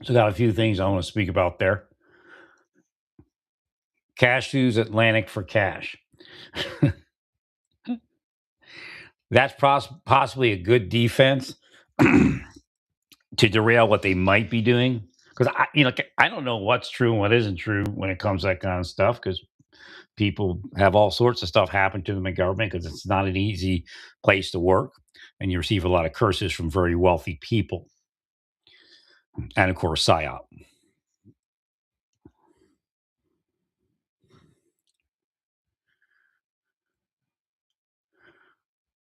So, got a few things I want to speak about there. Cashews Atlantic for cash. That's possibly a good defense to derail what they might be doing. Because I don't know what's true and what isn't true when it comes to that kind of stuff. Because people have all sorts of stuff happen to them in government because it's not an easy place to work, and you receive a lot of curses from very wealthy people, and of course, psyop.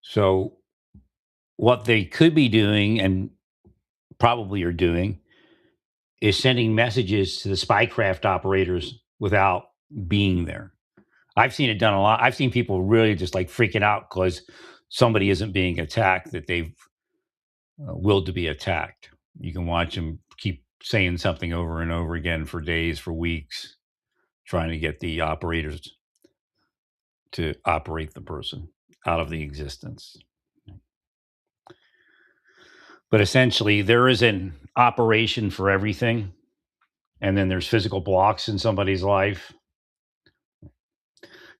So, what they could be doing, and probably are doing, is sending messages to the spycraft operators without being there. I've seen it done a lot. I've seen people really just like freaking out because somebody isn't being attacked that they've willed to be attacked. You can watch them keep saying something over and over again for days, for weeks, trying to get the operators to operate the person out of the existence. But essentially, there is an operation for everything, and then there's physical blocks in somebody's life.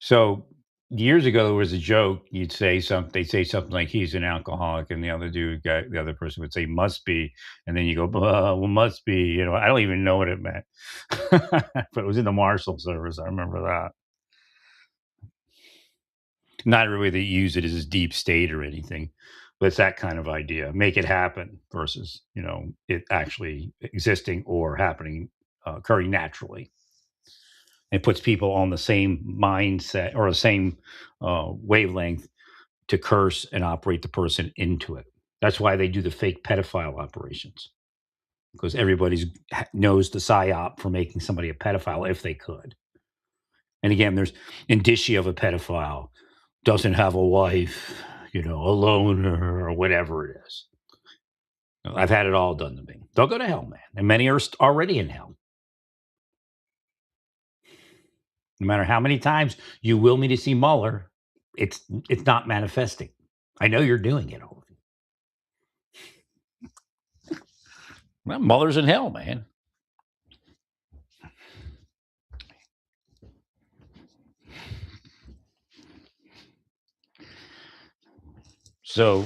So years ago, there was a joke. You'd say something. They'd say something like, "He's an alcoholic," and the other person would say, "Must be," and then you go, "Well, must be." I don't even know what it meant, but it was in the Marshal Service. I remember that. Not everybody that used it is deep state or anything, but it's that kind of idea. Make it happen versus it actually existing or happening, occurring naturally. It puts people on the same mindset or the same wavelength to curse and operate the person into it. That's why they do the fake pedophile operations, because everybody knows the psyop for making somebody a pedophile if they could. And again, there's indicia of a pedophile, doesn't have a wife, a loner or whatever it is. I've had it all done to me. They'll go to hell, man. And many are already in hell. No matter how many times you will me to see Mueller, it's not manifesting. I know you're doing it, all of you. Well, Mueller's in hell, man. So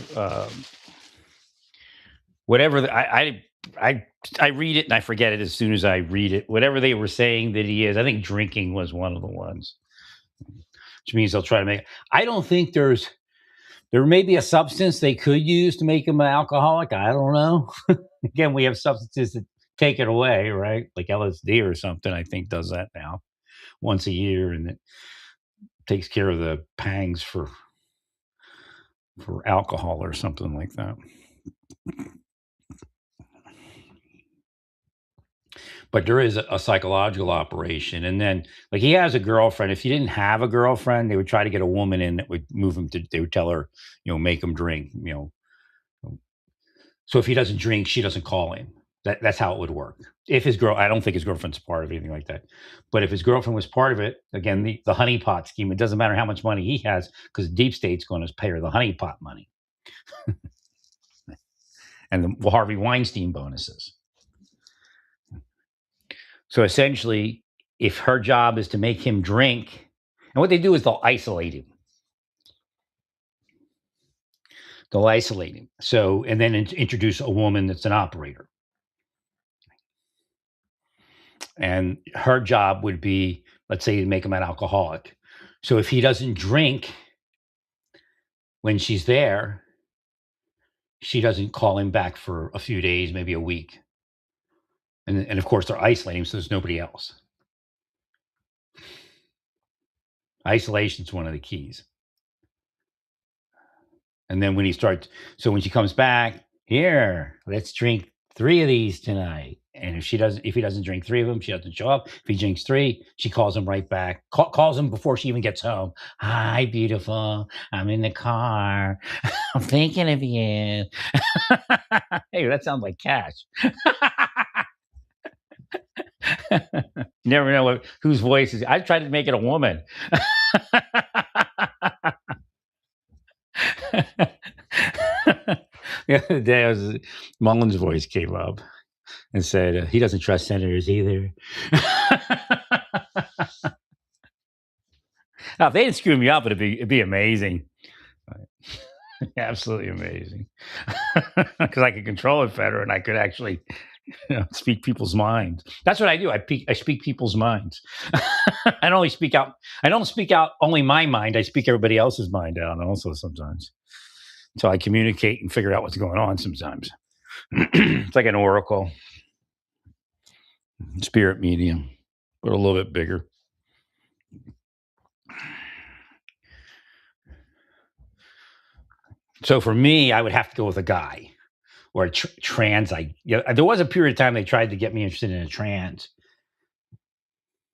whatever I read it and I forget it as soon as I read it. Whatever they were saying that he is, I think drinking was one of the ones, which means they'll try to make. I don't think there may be a substance they could use to make him an alcoholic. I don't know. Again, we have substances that take it away, right? Like LSD or something. I think does that now once a year, and it takes care of the pangs for alcohol or something like that. But there is a psychological operation, and then like he has a girlfriend. If he didn't have a girlfriend, they would try to get a woman in that would move him to. They would tell her, make him drink. So if he doesn't drink, she doesn't call him. That's how it would work. If his girl, I don't think his girlfriend's part of anything like that. But if his girlfriend was part of it, again, the honeypot scheme. It doesn't matter how much money he has because deep state's going to pay her the honeypot money and the Harvey Weinstein bonuses. So essentially, if her job is to make him drink, and what they do is they'll isolate him. They'll isolate him. So, and then introduce a woman that's an operator. And her job would be, let's say, to make him an alcoholic. So if he doesn't drink when she's there, she doesn't call him back for a few days, maybe a week. And of course, they're isolating him, so there's nobody else. Isolation is one of the keys. And then when when she comes back, here, let's drink 3 of these tonight. And if he doesn't drink 3 of them, she doesn't show up. If he drinks 3, she calls him right back. Calls him before she even gets home. Hi, beautiful. I'm in the car. I'm thinking of you. Hey, that sounds like Cash. Never know whose voice is. I tried to make it a woman. The other day, Mullen's voice came up. and said he doesn't trust senators either. Now, if they didn't screw me up, it'd be amazing. Absolutely amazing. Because I could control it better, and I could actually speak people's minds. That's what I do. I speak people's minds. I don't speak out. I don't speak out only my mind. I speak everybody else's mind out also sometimes. So I communicate and figure out what's going on sometimes. It's like an oracle, spirit medium, but a little bit bigger. So for me, I would have to go with a guy or a trans. There was a period of time they tried to get me interested in a trans.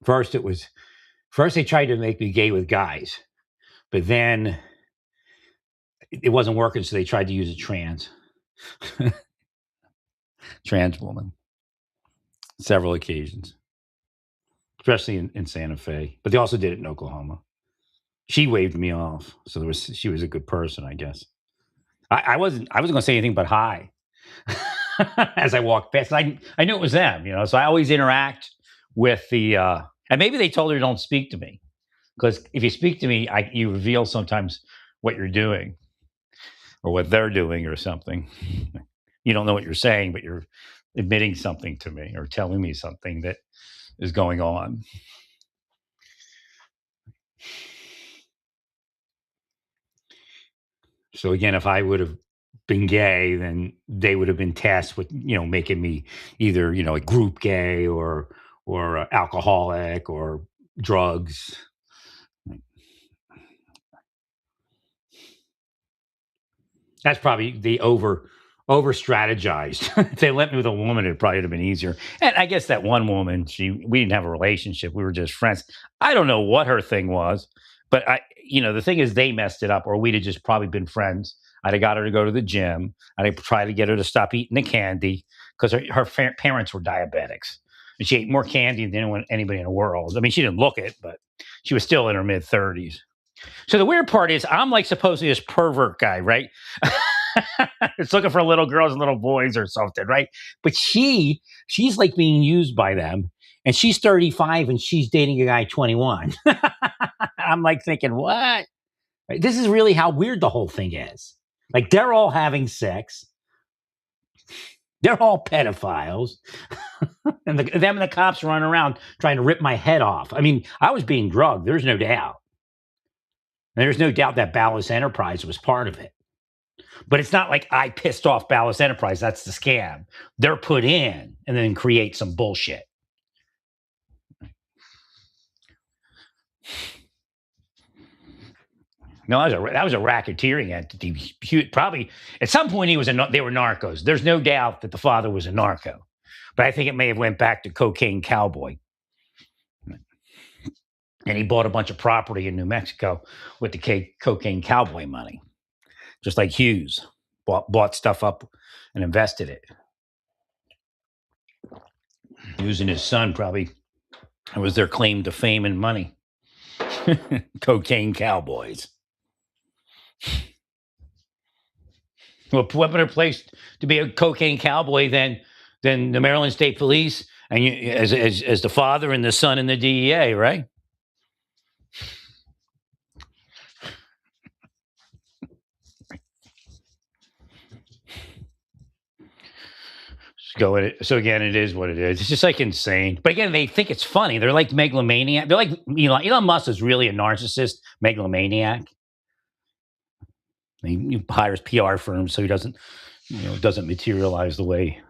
First they tried to make me gay with guys, but then it wasn't working, so they tried to use a trans woman. Several occasions, especially in Santa Fe, but they also did it in Oklahoma. She waved me off, so she was a good person, I guess. I wasn't going to say anything but hi as I walked past. I knew it was them, so I always interact with the, and maybe they told her don't speak to me, because if you speak to me, you reveal sometimes what you're doing or what they're doing or something. You don't know what you're saying, but you're admitting something to me or telling me something that is going on. So again, if I would have been gay, then they would have been tasked with, making me either, a group gay or alcoholic or drugs. That's probably the over strategized. If they let me with a woman, it probably would have been easier. And I guess that one woman, we didn't have a relationship. We were just friends. I don't know what her thing was, but the thing is they messed it up, or we'd have just probably been friends. I'd have got her to go to the gym. I'd have tried to get her to stop eating the candy because her parents were diabetics. And she ate more candy than anybody in the world. I mean, she didn't look it, but she was still in her mid-30s. So the weird part is I'm like supposedly this pervert guy, right? It's looking for little girls and little boys or something, right? But she's like being used by them, and she's 35 and she's dating a guy 21. I'm like thinking, what? Right? This is really how weird the whole thing is. Like they're all having sex. They're all pedophiles. And them and the cops running around trying to rip my head off. I mean, I was being drugged. There's no doubt. And there's no doubt that Ballast Enterprise was part of it. But it's not like I pissed off Ballast Enterprise. That's the scam. They're put in and then create some bullshit. No, that was a racketeering entity. Probably at some point they were narcos. There's no doubt that the father was a narco, but I think it may have went back to Cocaine Cowboy, and he bought a bunch of property in New Mexico with the Cocaine Cowboy money, just like Hughes bought stuff up and invested it. Hughes and his son probably, it was their claim to fame and money. Cocaine Cowboys. Well, what better place to be a cocaine cowboy than the Maryland State Police and as the father and the son in the DEA, right? So again, it is what it is. It's just like insane. But again, they think it's funny. They're like megalomaniac. They're like Elon Musk is really a narcissist, megalomaniac. He hires PR firms so he doesn't materialize the way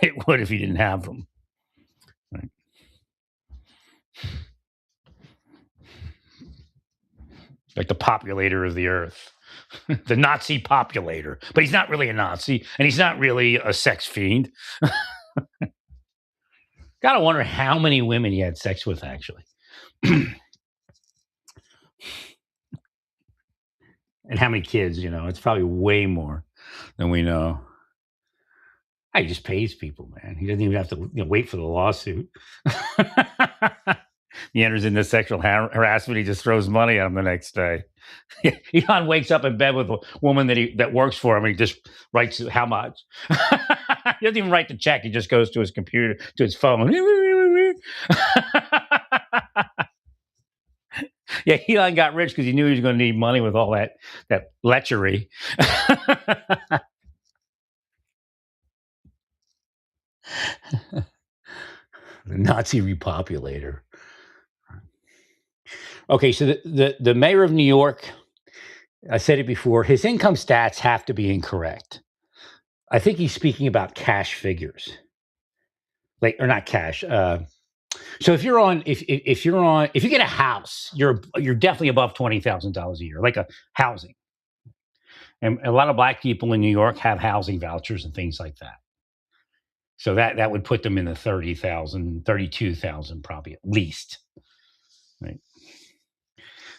it would if he didn't have them. Right. Like the populator of the earth, the Nazi populator. But he's not really a Nazi, and he's not really a sex fiend. Gotta wonder how many women he had sex with, actually. And how many kids, it's probably way more than we know. He just pays people, man. He doesn't even have to wait for the lawsuit. He enters into sexual harassment. He just throws money at him the next day. Elon wakes up in bed with a woman that works for him, and he just writes how much. He doesn't even write the check. He just goes to his computer, to his phone. Yeah, Elon got rich because he knew he was going to need money with all that lechery. The Nazi repopulator. Okay, so the mayor of New York, I said it before, his income stats have to be incorrect. I think he's speaking about cash figures, like or not cash. So if you get a house, you're definitely above $20,000 a year, like a housing. And a lot of black people in New York have housing vouchers and things like that. So that would put them in the 30,000, 32,000, probably at least. Right.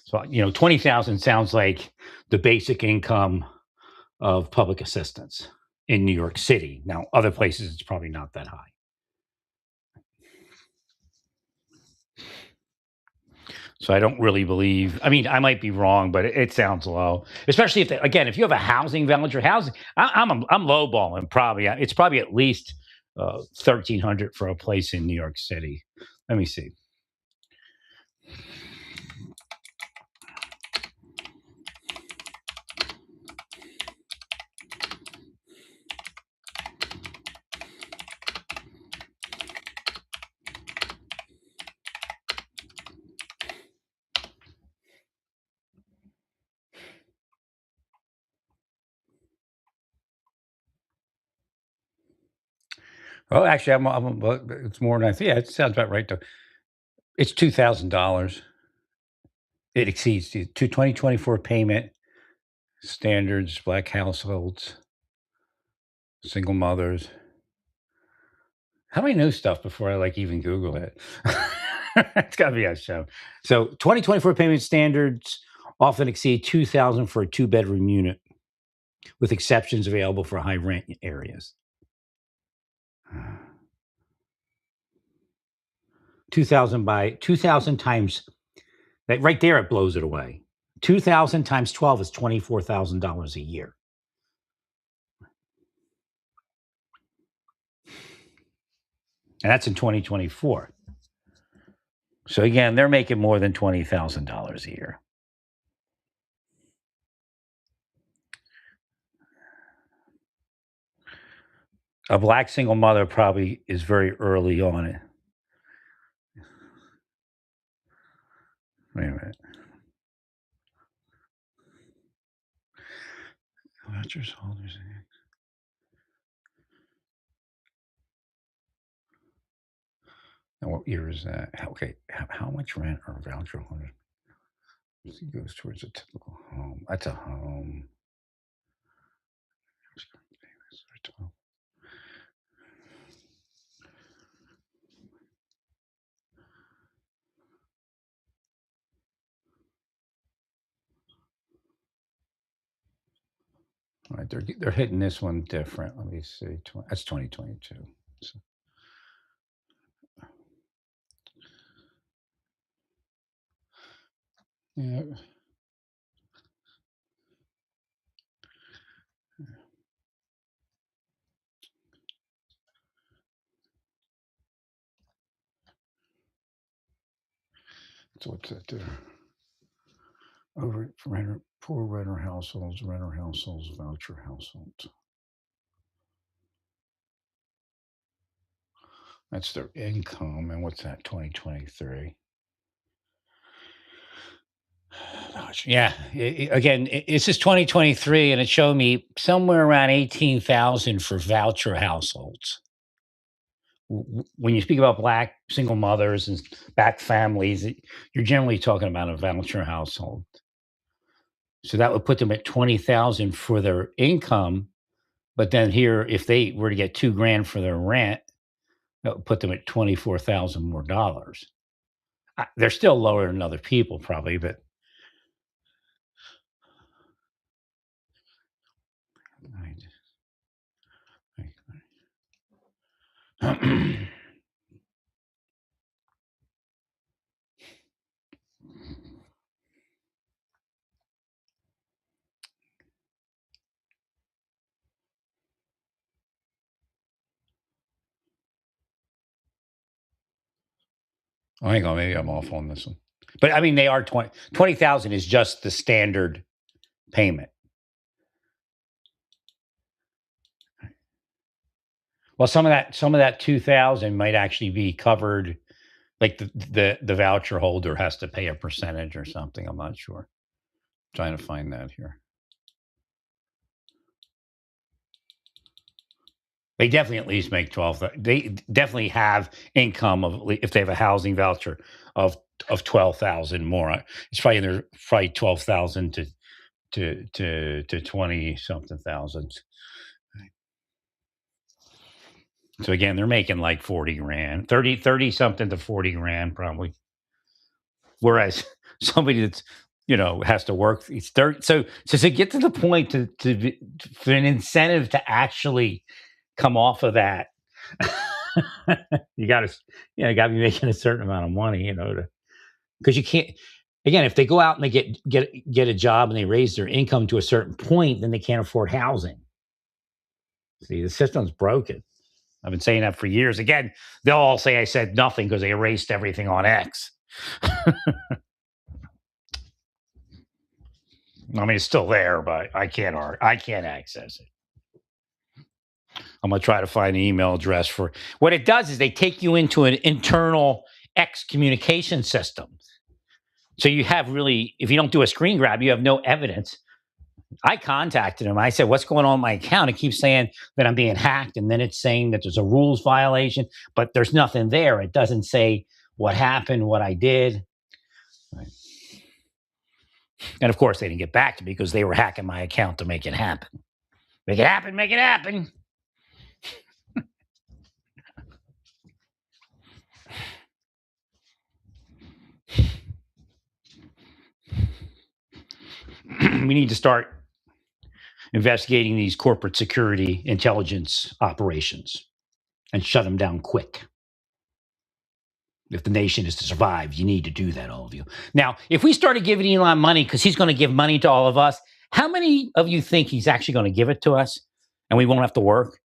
So 20,000 sounds like the basic income of public assistance in New York City. Now, other places it's probably not that high. So I don't really believe. I mean, I might be wrong, but it sounds low. Especially if you have a housing voucher, I'm lowballing. Probably it's probably at least 1,300 for a place in New York City. Let me see. Oh, actually, it's more than I think. Yeah, it sounds about right though. It's $2,000. It exceeds the 2024 payment standards. Black households, single mothers. How do I know stuff before I like even Google it? It's got to be a show. So 2024 payment standards often exceed 2,000 for a two-bedroom unit, with exceptions available for high rent areas. 2,000 times that right there, it blows it away. 2,000 times 12 is $24,000 a year. And that's in 2024. So again, they're making more than $20,000 a year. A black single mother probably is very early on it. Wait a minute. Vouchers holders. And what year is that? Okay, how much rent are voucher holders? It goes towards a typical home. That's a home. All right, they're hitting this one different. Let me see. That's 2022. So, yeah. So what's that there? Over renter, poor renter households, voucher households. That's their income. And what's that, 2023? Gosh, yeah. Again, it's just 2023, and it showed me somewhere around 18,000 for voucher households. When you speak about black single mothers and black families, you're generally talking about a voucher household. So that would put them at 20,000 for their income. But then here, if they were to get 2 grand for their rent, that would put them at 24,000 more dollars. They're still lower than other people, probably, but Oh, hang on, maybe I'm off on this one. But I mean, they are 20,000 is just the standard payment. Well, some of that 2,000 might actually be covered. Like the voucher holder has to pay a percentage or something. I'm not sure. Trying to find that here. They definitely at least make 12. They definitely have income of if they have a housing voucher of 12,000 more. It's probably in there, probably 12,000 to 20 something thousand. So again, they're making like 40 grand, 30 something to 40 grand probably. Whereas somebody that's has to work, it's 30. So to get to the point for an incentive to actually come off of that, you got to you got to be making a certain amount of money, because you can't. Again, if they go out and they get a job and they raise their income to a certain point, then they can't afford housing. See, the system's broken. I've been saying that for years. Again, they'll all say I said nothing because they erased everything on X. I mean, it's still there, but I can't access it. I'm gonna try to find an email address for what it does is they take you into an internal X communication system. So you have really, if you don't do a screen grab, you have no evidence. I contacted him. I said, "What's going on with my account?" It keeps saying that I'm being hacked, and then it's saying that there's a rules violation, but there's nothing there. It doesn't say what happened, what I did. Right. And of course, they didn't get back to me because they were hacking my account to make it happen. Make it happen, make it happen. We need to start investigating these corporate security intelligence operations and shut them down quick. If the nation is to survive, you need to do that, all of you. Now, if we started giving Elon money because he's going to give money to all of us, how many of you think he's actually going to give it to us and we won't have to work?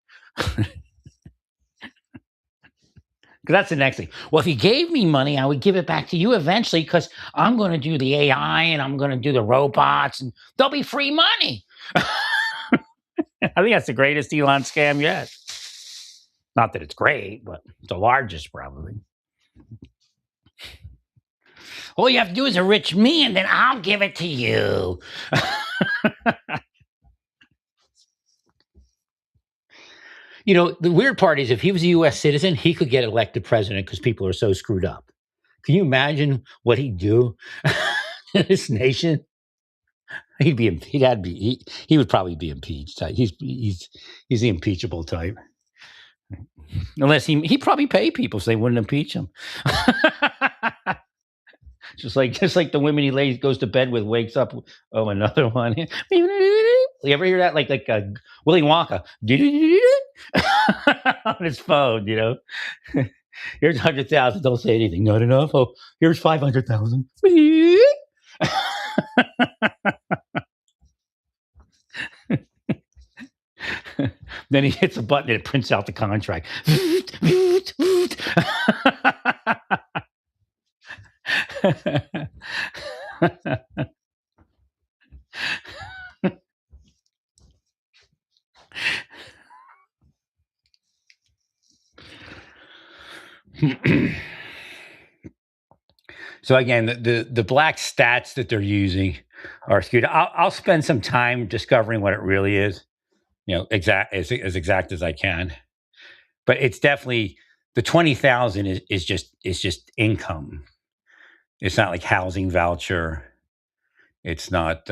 Because that's the next thing. Well, if he gave me money, I would give it back to you eventually because I'm going to do the AI and I'm going to do the robots and there'll be free money. I think that's the greatest Elon scam yet. Not that it's great, but the largest probably. All you have to do is enrich me and then I'll give it to you. The weird part is if he was a U.S. citizen, he could get elected president because people are so screwed up. Can you imagine what he'd do in this nation? He would probably be impeached. He's the impeachable type. Unless he probably pay people so they wouldn't impeach him. just like the women he goes to bed with, wakes up. Oh, another one. You ever hear that? Like Willy Wonka on his phone. Here's 100,000. Don't say anything. Not enough. Oh, here's 500,000. Then he hits a button and it prints out the contract. So again, the black stats that they're using are skewed. I'll spend some time discovering what it really is. As exact as I can. But it's definitely the 20,000 is just income. It's not like housing voucher. It's not.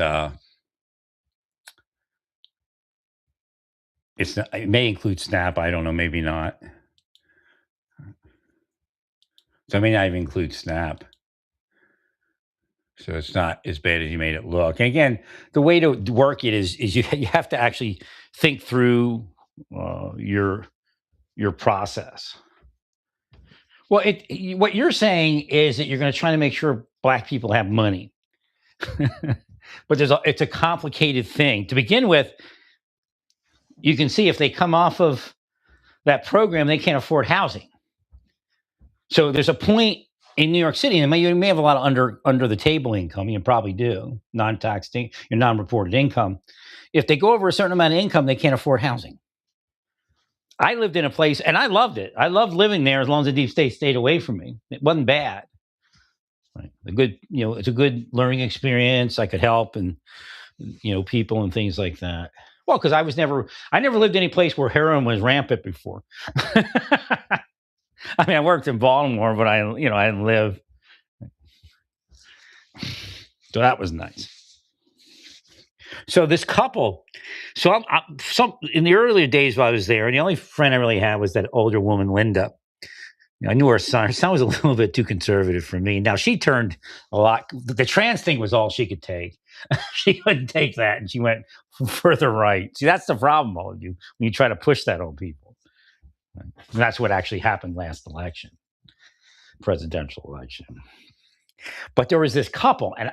It's not. It may include SNAP. I don't know. Maybe not. So it may not even include SNAP. So it's not as bad as you made it look. And again, the way to work it is you have to actually think through your process. Well, what you're saying is that you're going to try to make sure black people have money, but it's a complicated thing to begin with. You can see if they come off of that program, they can't afford housing. So there's a point in New York City, and you may have a lot of under the table income. You probably do non-taxed, your non-reported income. If they go over a certain amount of income, they can't afford housing. I lived in a place, and I loved it. I loved living there as long as the deep state stayed away from me. It wasn't bad. Right. A good, it's a good learning experience. I could help and people and things like that. Well, because I never lived any place where heroin was rampant before. I mean, I worked in Baltimore, but I didn't live. So that was nice. So this couple, in the earlier days while I was there, and the only friend I really had was that older woman, Linda. I knew her son. Her son was a little bit too conservative for me. Now she turned a lot. The trans thing was all she could take. She couldn't take that, and she went further right. See, that's the problem, all of you, when you try to push that on people. And that's what actually happened last election, presidential election. But there was this couple, and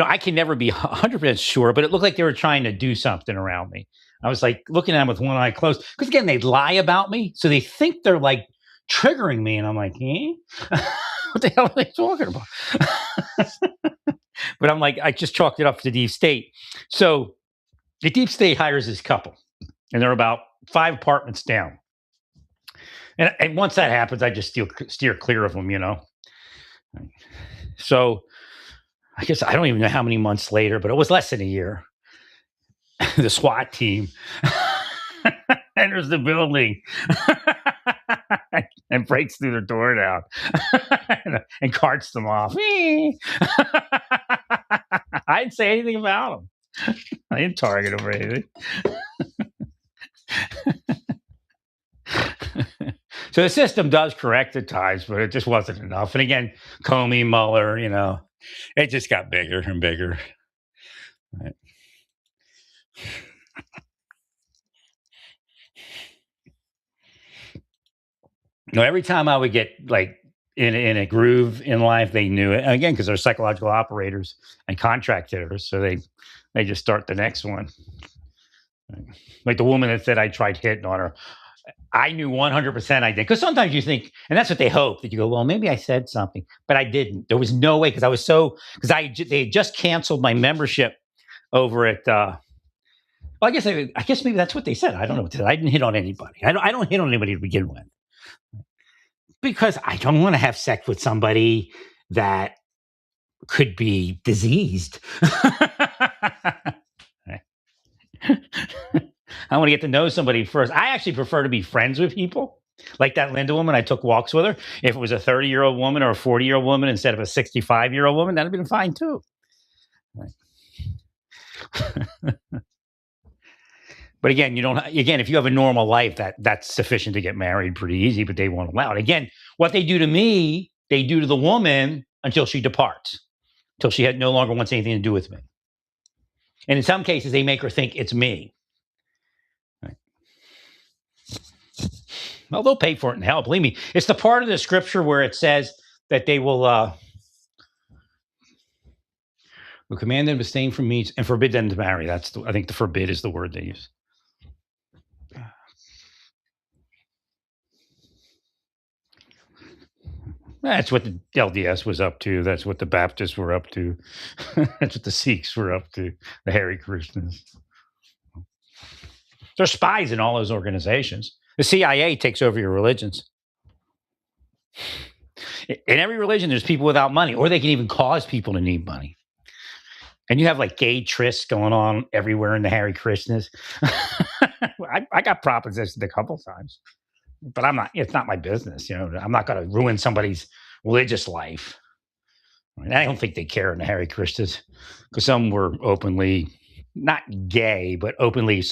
I can never be 100% sure, but it looked like they were trying to do something around me. I was like looking at them with one eye closed because again, they lie about me, so they think they're like triggering me, and I'm like, what the hell are they talking about? But I'm like, I just chalked it up to the deep state. So the deep state hires this couple, and they're about 5 apartments down. And once that happens, I just steer clear of them, So I guess I don't even know how many months later, but it was less than a year. The SWAT team enters the building and breaks through their door down and carts them off. I didn't say anything about them. I didn't target them or anything. So the system does correct at times, but it just wasn't enough. And again, Comey, Mueller, it just got bigger and bigger. Right. Every time I would get like in a groove in life, they knew it. Again, because they're psychological operators and contract hitters, so they just start the next one. Right. Like the woman that said I tried hitting on her. I knew 100% I did. Because sometimes you think, and that's what they hope, that you go, well, maybe I said something, but I didn't. There was no way, because they had just canceled my membership over at. Well, I guess maybe that's what they said. I don't know. I didn't hit on anybody. I don't hit on anybody to begin with, because I don't want to have sex with somebody that could be diseased. I want to get to know somebody first. I actually prefer to be friends with people. Like that Linda woman, I took walks with her. If it was a 30-year-old woman or a 40-year-old woman instead of a 65-year-old woman, that'd have been fine too. Right. But again, if you have a normal life, that's sufficient to get married pretty easy, but they won't allow it. Again, what they do to me, they do to the woman until she departs, until she no longer wants anything to do with me. And in some cases, they make her think it's me. Right. Well, they'll pay for it in hell. Believe me. It's the part of the scripture where it says that they will command them to abstain from meats and forbid them to marry. I think the forbid is the word they use. That's what the LDS was up to. That's what the Baptists were up to. That's what the Sikhs were up to. The Hare Krishnas. There's spies in all those organizations. The CIA takes over your religions. In every religion, there's people without money, or they can even cause people to need money. And you have like gay trysts going on everywhere in the Hare Krishnas. I got propositioned a couple times, but it's not my business. I'm not going to ruin somebody's religious life. I don't think they care in the Hare Krishnas, because some were openly, not gay, but openly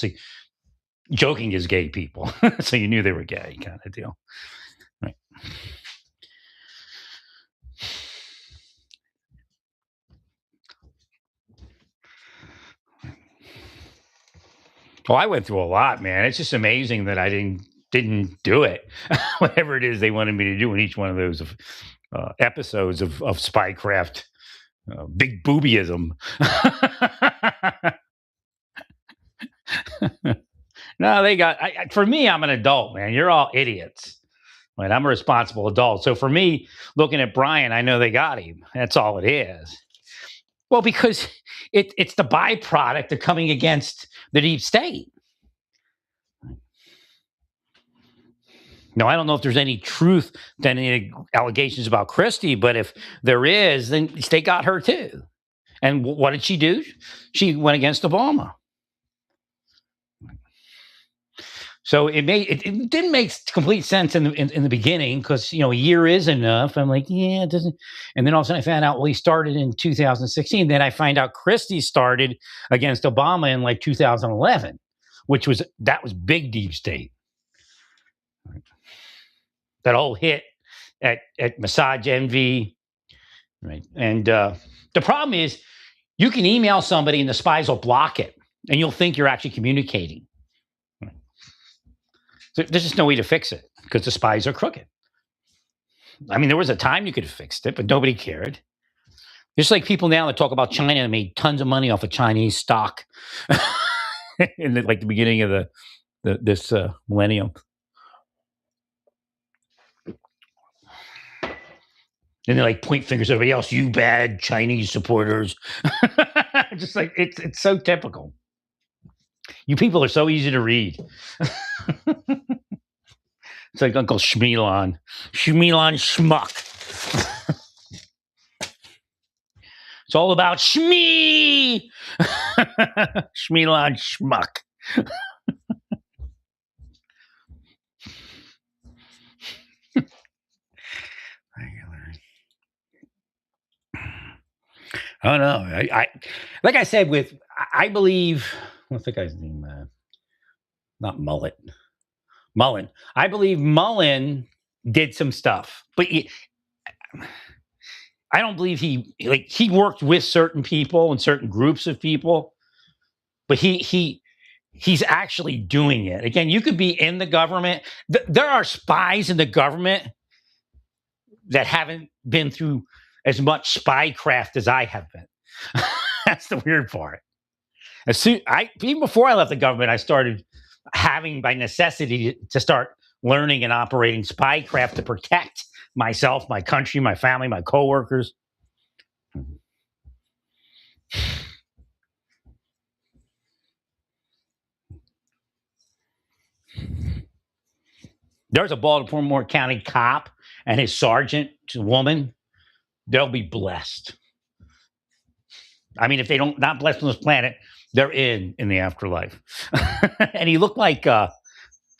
joking as gay people. So you knew they were gay, kind of deal. Right. Oh, I went through a lot, man. It's just amazing that I didn't do it. Whatever it is they wanted me to do in each one of those episodes of Spycraft, big boobyism. No, they got. For me, I'm an adult, man. You're all idiots. Right? I'm a responsible adult. So for me, looking at Brian, I know they got him. That's all it is. Well, because it's the byproduct of coming against the deep state. Now, I don't know if there's any truth to any allegations about Christie, but if there is, then they got her too. And what did she do? She went against Obama. So it didn't make complete sense in the beginning because a year is enough. I'm like, yeah, it doesn't. And then all of a sudden I found out, well, he started in 2016. Then I find out Christie started against Obama in like 2011, that was big deep state. That whole hit at Massage Envy, right? And the problem is, you can email somebody and the spies will block it, and you'll think you're actually communicating. So there's just no way to fix it because the spies are crooked. I mean, there was a time you could have fixed it, but nobody cared. Just like people now that talk about China and made tons of money off of Chinese stock in the beginning of this millennium. And they point fingers at everybody else. You bad Chinese supporters. Just like it's so typical. You people are so easy to read. It's like Uncle Schmeelon. Schmeelon Schmuck. It's all about Shmee. Schmeelon Schmuck. I don't know. I like I said, I believe, what's the guy's name? Not Mullen. I believe Mullen did some stuff, but I don't believe he worked with certain people and certain groups of people, but he's actually doing it. Again, you could be in the government. There are spies in the government that haven't been through as much spycraft as I have been. That's the weird part. Even before I left the government, I started having, by necessity, to start learning and operating spycraft to protect myself, my country, my family, my coworkers. There's a Baltimore County cop and his sergeant, a woman. They'll be blessed. I mean, if they don't not blessed on this planet, they're in the afterlife. And he looked like the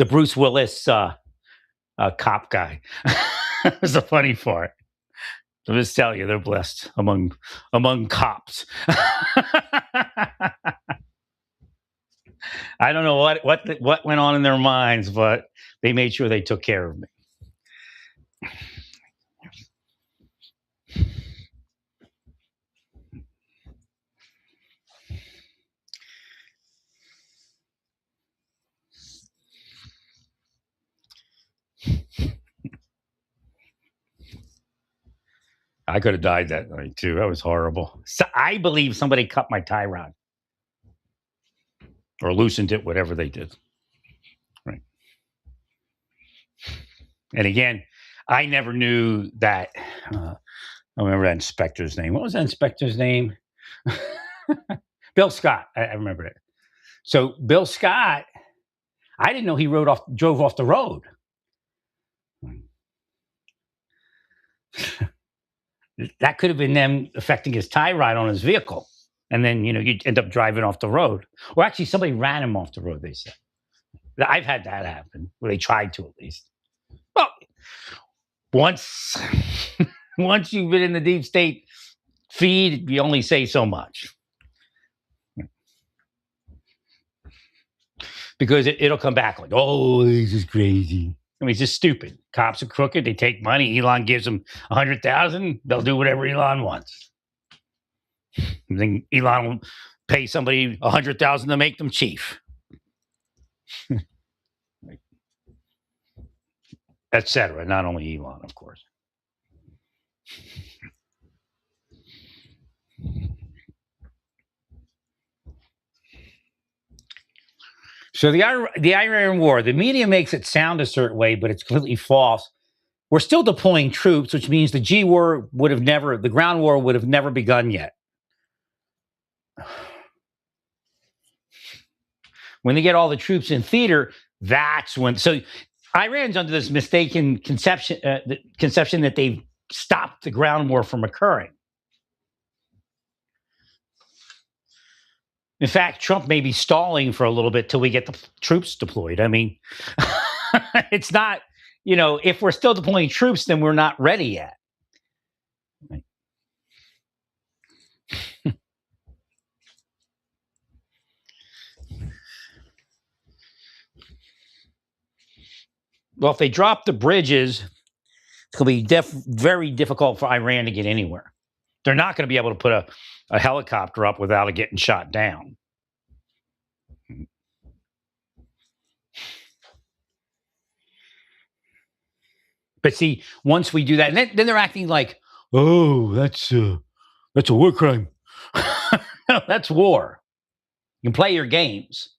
Bruce Willis cop guy. It was the funny part. I'll just tell you, they're blessed among cops. I don't know what went on in their minds, but they made sure they took care of me. I could have died that night too. That was horrible. So I believe somebody cut my tie rod or loosened it, whatever they did. Right. And again, I never knew that. I remember that inspector's name. What was that inspector's name? Bill Scott. I remember it. So Bill Scott, I didn't know he drove off the road. That could have been them affecting his tie rod on his vehicle. And then, you'd end up driving off the road. Or actually, somebody ran him off the road, they said. I've had that happen, or they tried to at least. Well, once you've been in the deep state feed, you only say so much. Because it'll come back like, oh, this is crazy. I mean, it's just stupid. Cops are crooked. They take money. Elon gives them $100,000. They'll do whatever Elon wants. And then Elon will pay somebody $100,000 to make them chief, etc. Not only Elon, of course. So the Iran War, the media makes it sound a certain way, but it's completely false. we're still deploying troops, which means the ground war would have never begun yet. When they get all the troops in theater, that's when. So Iran's under this mistaken conception that they've stopped the ground war from occurring. In fact, Trump may be stalling for a little bit till we get the troops deployed. I mean, it's not, if we're still deploying troops, then we're not ready yet. Well, if they drop the bridges, it's going to be very difficult for Iran to get anywhere. They're not going to be able to put a helicopter up without it getting shot down. But see, once we do that, then they're acting like, oh, that's a war crime. No, that's war. You can play your games.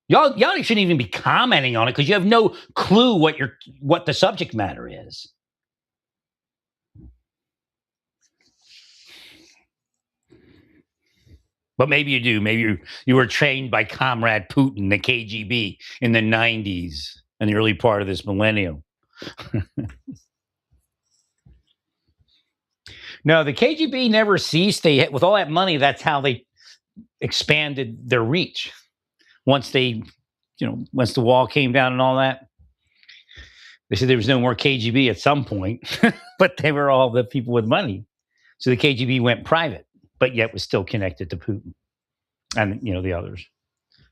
Y'all shouldn't even be commenting on it because you have no clue what the subject matter is. But maybe you do. Maybe you were trained by Comrade Putin, the KGB, in the 90s and the early part of this millennium. No, the KGB never ceased. With all that money, that's how they expanded their reach. Once the wall came down and all that, they said there was no more KGB at some point, but they were all the people with money. So the KGB went private, but yet was still connected to Putin and, the others.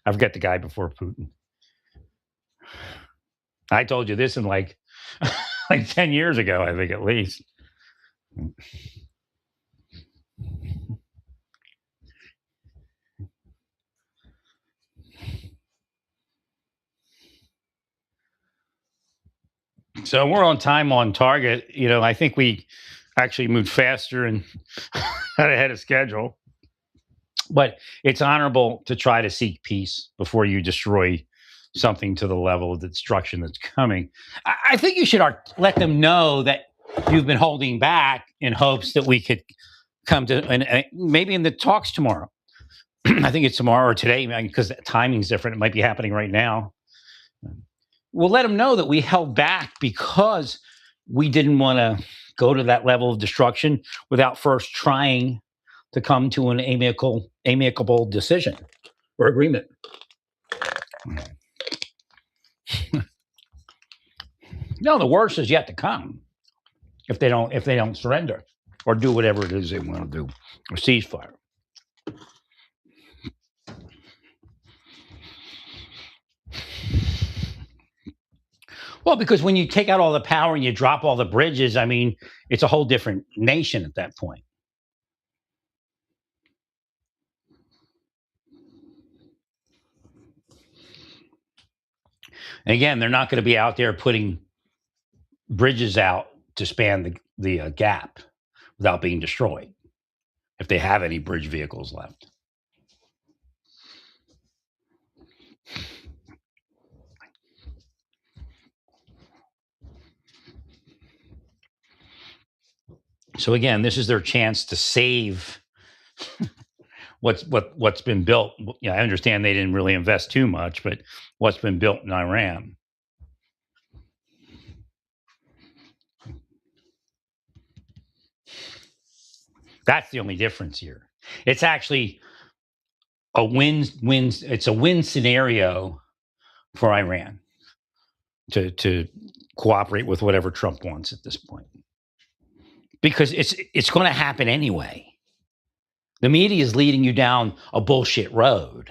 I forget the guy before Putin. I told you this in like 10 years ago, I think, at least. So we're on time, on target. I think we actually moved faster and ahead of schedule. But it's honorable to try to seek peace before you destroy something to the level of the destruction that's coming. I think you should let them know that you've been holding back in hopes that we could come to, and maybe in the talks tomorrow. I think it's tomorrow or today, because the timing's different. It might be happening right now. We'll let them know that we held back because we didn't want to go to that level of destruction without first trying to come to an amicable decision or agreement. No, the worst is yet to come if they don't surrender or do whatever it is they want to do, or ceasefire. Well, because when you take out all the power and you drop all the bridges, it's a whole different nation at that point. And again, they're not going to be out there putting bridges out to span the gap without being destroyed, if they have any bridge vehicles left. So again, this is their chance to save what's been built. I understand they didn't really invest too much, but what's been built in Iran. That's the only difference here. It's actually a win. It's a win scenario for Iran to cooperate with whatever Trump wants at this point, because it's going to happen anyway. The media is leading you down a bullshit road.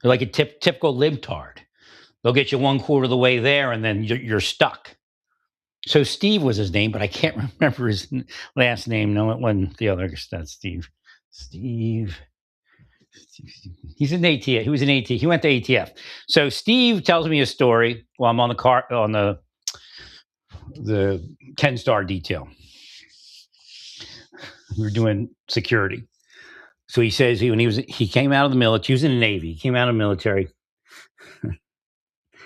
They're like a typical libtard. They'll get you 1/4 of the way there, and then you're stuck. So Steve was his name, but I can't remember his last name. No, it wasn't the other. That's Steve. Steve. He's an ATF. He was an ATF. He went to ATF. So Steve tells me a story while I'm on the car on the Ken Starr detail. We were doing security. So he says when he came out of the military, he was in the Navy. He came out of the military, and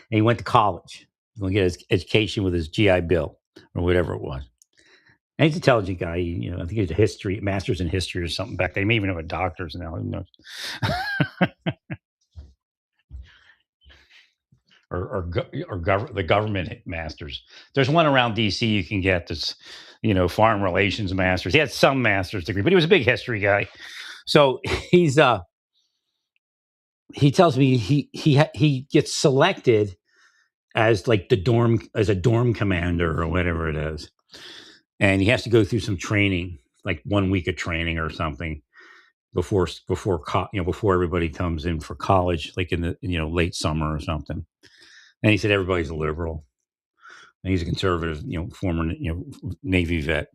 he went to college. He's going to get his education with his GI Bill or whatever it was. And he's an intelligent guy. I think he's a history master's in history or something back then. He may even have a doctor's now. Who knows? The government masters. There's one around DC you can get this, foreign relations masters. He had some master's degree, but he was a big history guy. So he tells me he gets selected as like as a dorm commander or whatever it is, and he has to go through some training, like 1 week of training or something before everybody comes in for college, like in the late summer or something. And he said everybody's a liberal, and he's a conservative, former Navy vet.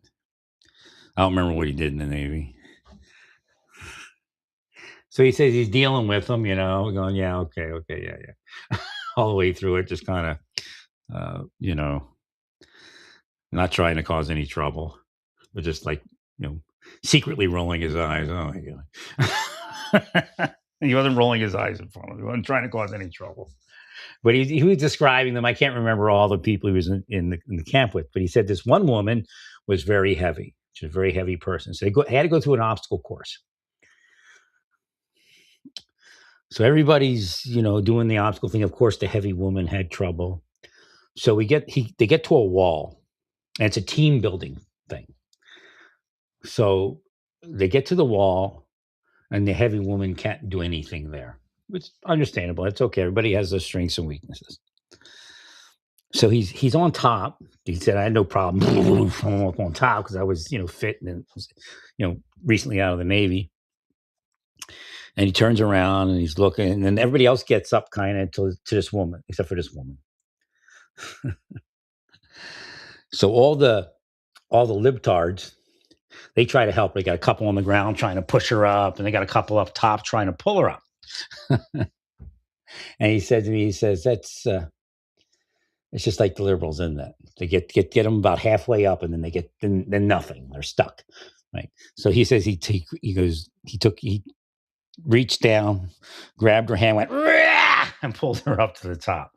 I don't remember what he did in the Navy. So he says he's dealing with them, going, yeah, okay, yeah. All the way through it, just kind of, not trying to cause any trouble, but just like, secretly rolling his eyes. Oh my God. He wasn't rolling his eyes in front of him. He wasn't trying to cause any trouble. But he was describing them. I can't remember all the people he was in the camp with, but he said this one woman was very heavy. She was a very heavy person. So they had to go through an obstacle course. So everybody's, doing the obstacle thing. Of course, the heavy woman had trouble. So they get to a wall, and it's a team building thing. So they get to the wall, and the heavy woman can't do anything there. It's understandable. It's okay. Everybody has their strengths and weaknesses. So he's on top. He said, I had no problem on top because I was, fit and, recently out of the Navy. And he turns around and he's looking, and then everybody else gets up kind of to this woman, except for this woman. So all the libtards, they try to help. They got a couple on the ground trying to push her up, and they got a couple up top trying to pull her up. And he said to me, that's it's just like the liberals in that they get them about halfway up, and then they get then nothing. They're stuck, right? So he says he reached down, grabbed her hand, went and pulled her up to the top.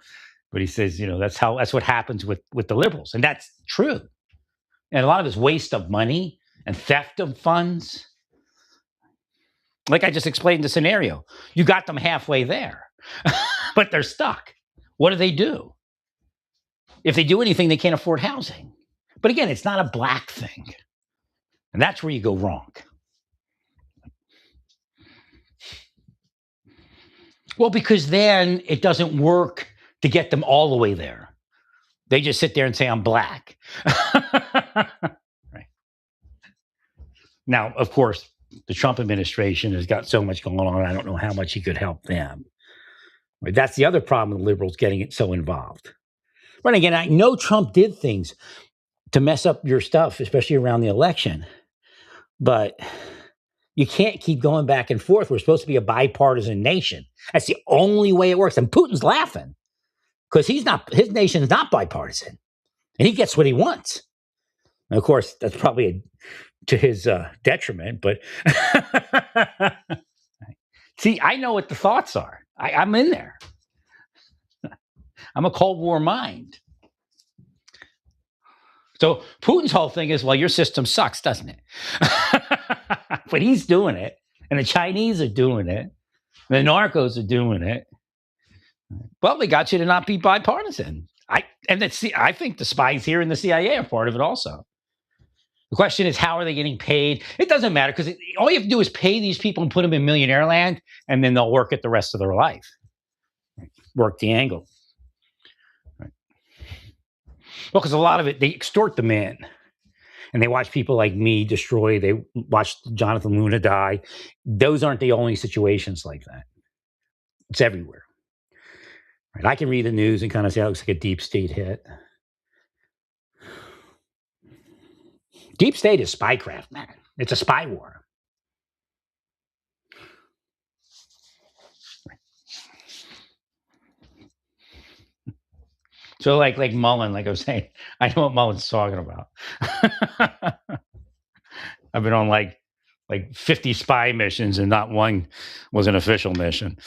But he says, that's what happens with the liberals, and that's true. And a lot of it's waste of money and theft of funds. Like I just explained the scenario, you got them halfway there, but they're stuck. What do? If they do anything, they can't afford housing. But again, it's not a black thing. And that's where you go wrong. Well, because then it doesn't work to get them all the way there. They just sit there and say, I'm black. Right. Now, of course, the Trump administration has got so much going on. I don't know how much he could help them. Right? That's the other problem with liberals getting it so involved. But again, I know Trump did things to mess up your stuff, especially around the election. But you can't keep going back and forth. We're supposed to be a bipartisan nation. That's the only way it works. And Putin's laughing because his nation is not bipartisan, and he gets what he wants. And of course, that's probably to his detriment. But see, I know what the thoughts are. I'm in there. I'm a Cold War mind. So Putin's whole thing is, well, your system sucks, doesn't it? But he's doing it, and the Chinese are doing it, the narcos are doing it. Well, they got you to not be bipartisan. I think the spies here in the CIA are part of it also. The question is, how are they getting paid? It doesn't matter because all you have to do is pay these people and put them in millionaire land, and then they'll work it the rest of their life. Work the angle. Right. Well, because a lot of it, they extort them in. And they watch people like me destroy. They watch Jonathan Luna die. Those aren't the only situations like that. It's everywhere. Right? I can read the news and kind of say, it looks like a deep state hit. Deep state is spycraft, man. It's a spy war. So like Mullen, like I was saying, I know what Mullen's talking about. I've been on like 50 spy missions, and not one was an official mission.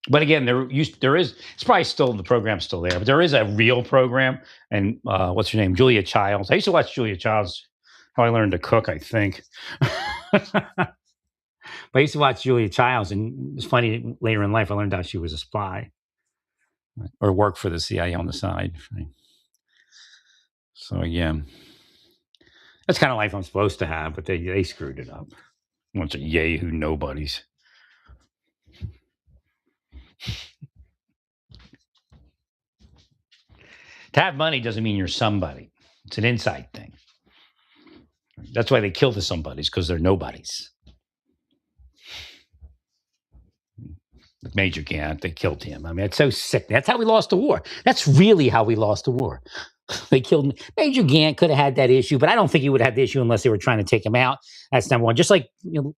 But again, there is, it's probably still, the program's still there, but there is a real program. And what's her name? Julia Childs. I used to watch Julia Childs. How I learned to cook, I think. But I used to watch Julia Childs, and it's funny. Later in life, I learned how she was a spy or worked for the CIA on the side. So again, that's kind of life I'm supposed to have, but they screwed it up. Bunch of yahoo nobodies. To have money doesn't mean you're somebody. It's an inside thing. That's why they kill the somebodies, because they're nobodies. Major Gant, they killed him. I mean, it's so sick. That's how we lost the war. That's really how we lost the war. They killed Major Gant. Could have had that issue, but I don't think he would have had the issue unless they were trying to take him out. That's number one. Just like,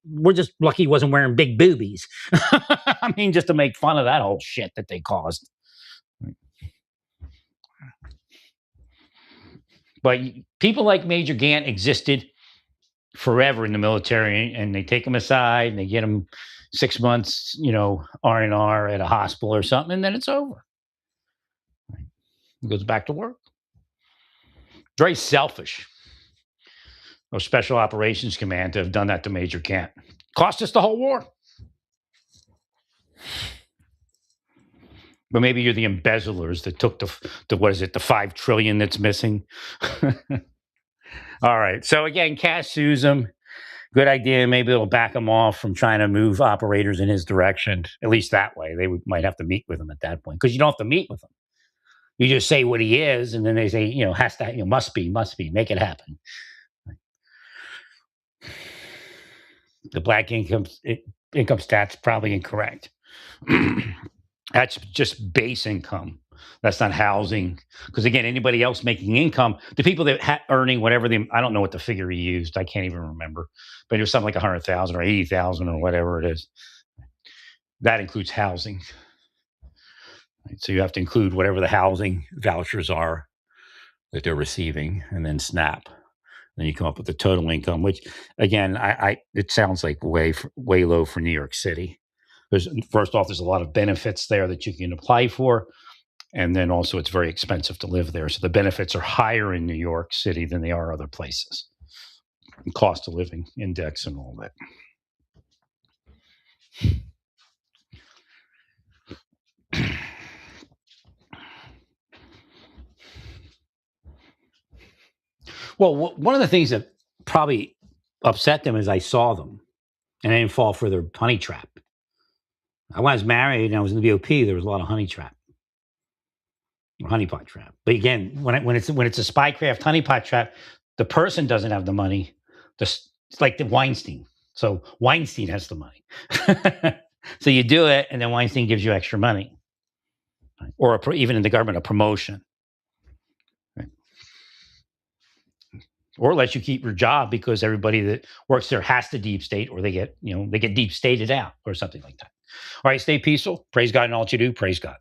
we're just lucky he wasn't wearing big boobies. I mean, just to make fun of that whole shit that they caused. But people like Major Gant existed forever in the military, and they take him aside and they get him 6 months, R&R at a hospital or something, and then it's over. He goes back to work. Very selfish of Special Operations Command to have done that to Major Gant. Cost us the whole war. But maybe you're the embezzlers that took the what is it, the $5 trillion that's missing. All right. So again, Cass sues him. Good idea. Maybe it'll back him off from trying to move operators in his direction. At least that way, they might have to meet with him at that point, because you don't have to meet with him. You just say what he is, and then they say, has to, must be, make it happen. The black income stats probably incorrect. That's just base income. That's not housing. Because again, anybody else making income, the people that earning whatever I don't know what the figure he used. I can't even remember. But it was something like 100,000 or 80,000 or whatever it is. That includes housing. Right? So you have to include whatever the housing vouchers are that they're receiving, and then SNAP. Then you come up with the total income, which again, it sounds like way low for New York City. First off, there's a lot of benefits there that you can apply for. And then also it's very expensive to live there. So the benefits are higher in New York City than they are other places. Cost of living index and all that. Well, one of the things that probably upset them is I saw them and I didn't fall for their honey trap. When I was married and I was in the BOP, there was a lot of honey trap. Or honeypot trap. But again, when it's a spycraft honeypot trap, the person doesn't have the money. It's like the Weinstein. So Weinstein has the money. So you do it, and then Weinstein gives you extra money, or even in the government, a promotion, right? Or lets you keep your job because everybody that works there has to deep state, or they get deep stated out, or something like that. All right, stay peaceful. Praise God in all that you do. Praise God.